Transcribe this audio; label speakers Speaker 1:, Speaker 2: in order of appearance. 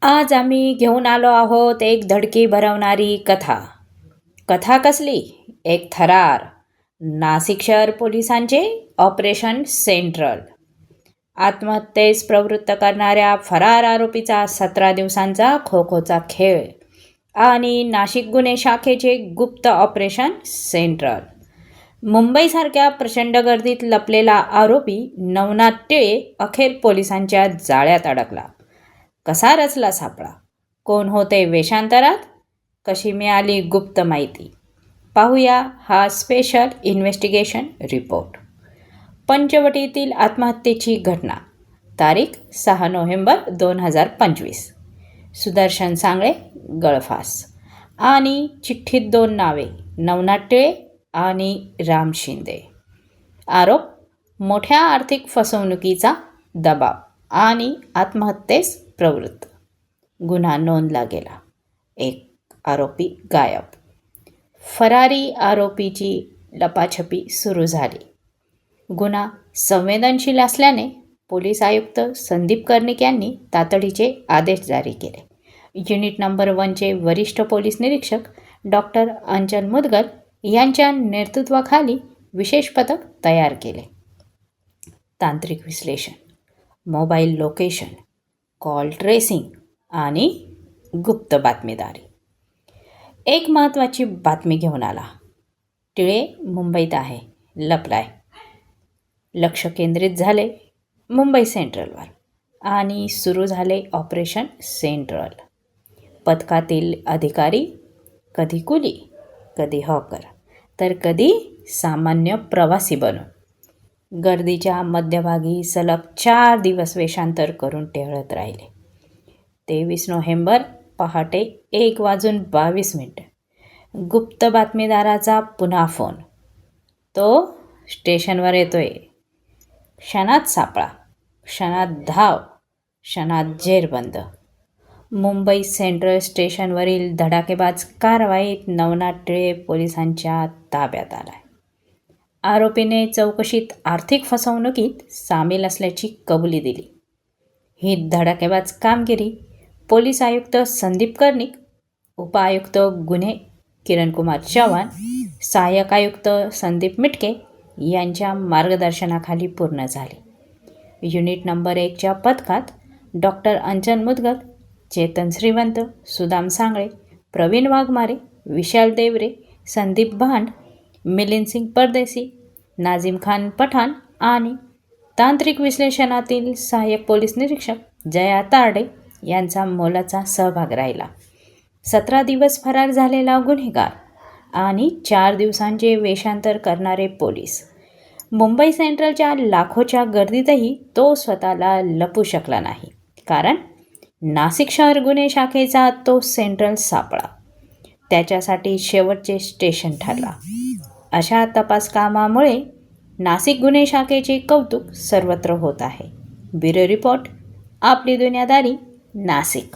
Speaker 1: आज आम्ही घेऊन आलो आहोत एक धडकी भरवणारी कथा. कथा कसली? एक थरार. नाशिक शहर पोलिसांचे ऑपरेशन सेंट्रल. आत्महत्येस प्रवृत्त करणाऱ्या फरार आरोपीचा 17 दिवसांचा खो-खोचा खेळ आणि नाशिक गुन्हे शाखेचे गुप्त ऑपरेशन सेंट्रल. मुंबईसारख्या प्रचंड गर्दीत लपलेला आरोपी नवनाथ टिळे अखेर पोलिसांच्या जाळ्यात अडकला. कसा रचला सापळा? कोण होते वेषांतरात? कशी मिळाली गुप्त माहिती? पाहूया हा स्पेशल इन्व्हेस्टिगेशन रिपोर्ट. पंचवटीतील आत्महत्येची घटना. तारीख 6 नोव्हेंबर 2025. सुदर्शन सांगळे गळफास. आणि चिठ्ठीत 2 नावे, नवनाथ टिळे आणि राम शिंदे. आरोप: मोठ्या आर्थिक फसवणुकीचा दबाव आणि आत्महत्येस प्रवृत्त. गुन्हा नोंदला गेला. एक आरोपी गायब. फरारी आरोपीची लपाछपी सुरू झाली. गुन्हा संवेदनशील असल्याने पोलीस आयुक्त संदीप कर्णिक यांनी तातडीचे आदेश जारी केले. युनिट नंबर 1चे वरिष्ठ पोलीस निरीक्षक डॉक्टर अंचल मुदगल यांच्या नेतृत्वाखाली विशेष पथक तयार केले. तांत्रिक विश्लेषण, मोबाईल लोकेशन, कॉल ट्रेसिंग आणि गुप्त बातमीदारी. एक महत्त्वाची बातमी घेऊन आला. टिळे मुंबईत आहे, लपलाय. लक्ष केंद्रित झाले मुंबई सेंट्रलवर आणि सुरू झाले ऑपरेशन सेंट्रल. पथकातील अधिकारी कधी कुली, कधी हॉकर, तर कधी सामान्य प्रवासी बनून गर्दीच्या मध्यभागी सलग 4 दिवस वेषांतर करून टेहळत राहिले. 23 नोव्हेंबर पहाटे 1:22. गुप्त बातमीदाराचा पुन्हा फोन. तो स्टेशनवर येतोय. क्षणात सापळा, क्षणात धाव, क्षणात जेरबंद. मुंबई सेंट्रल स्टेशनवरील धडाकेबाज कारवाईत नवनाथ टिळे पोलिसांच्या ताब्यात आलाय. आरोपीने चौकशीत आर्थिक फसवणुकीत सामील असल्याची कबुली दिली. ही धडाकेबाज कामगिरी पोलीस आयुक्त संदीप कर्णिक, उपआयुक्त गुन्हे किरणकुमार चव्हाण, सहाय्यक आयुक्त संदीप मिटके यांच्या मार्गदर्शनाखाली पूर्ण झाली. युनिट नंबर 1च्या पथकात डॉक्टर अंचल मुदगल, चेतन श्रीवंत, सुदाम सांगळे, प्रवीण वाघमारे, विशाल देवरे, संदीप भांड, मिलिंद सिंग परदेसी, नाझिम खान पठाण आणि तांत्रिक विश्लेषणातील सहाय्यक पोलीस निरीक्षक जया तारडे यांचा मोलाचा सहभाग राहिला. 17 दिवस फरार झालेला गुन्हेगार आणि 4 दिवसांचे वेषांतर करणारे पोलीस. मुंबई सेंट्रलच्या लाखोच्या गर्दीतही तो स्वतःला लपू शकला नाही, कारण नाशिक शहर गुन्हे शाखेचा तो सेंट्रल सापळा त्याच्यासाठी शेवटचे स्टेशन ठरला. अशा तपास कामामुळे नाशिक गुन्हे शाखेचे कौतुक सर्वत्र होत आहे. ब्युरो रिपोर्ट, आपली दुनियादारी, नाशिक.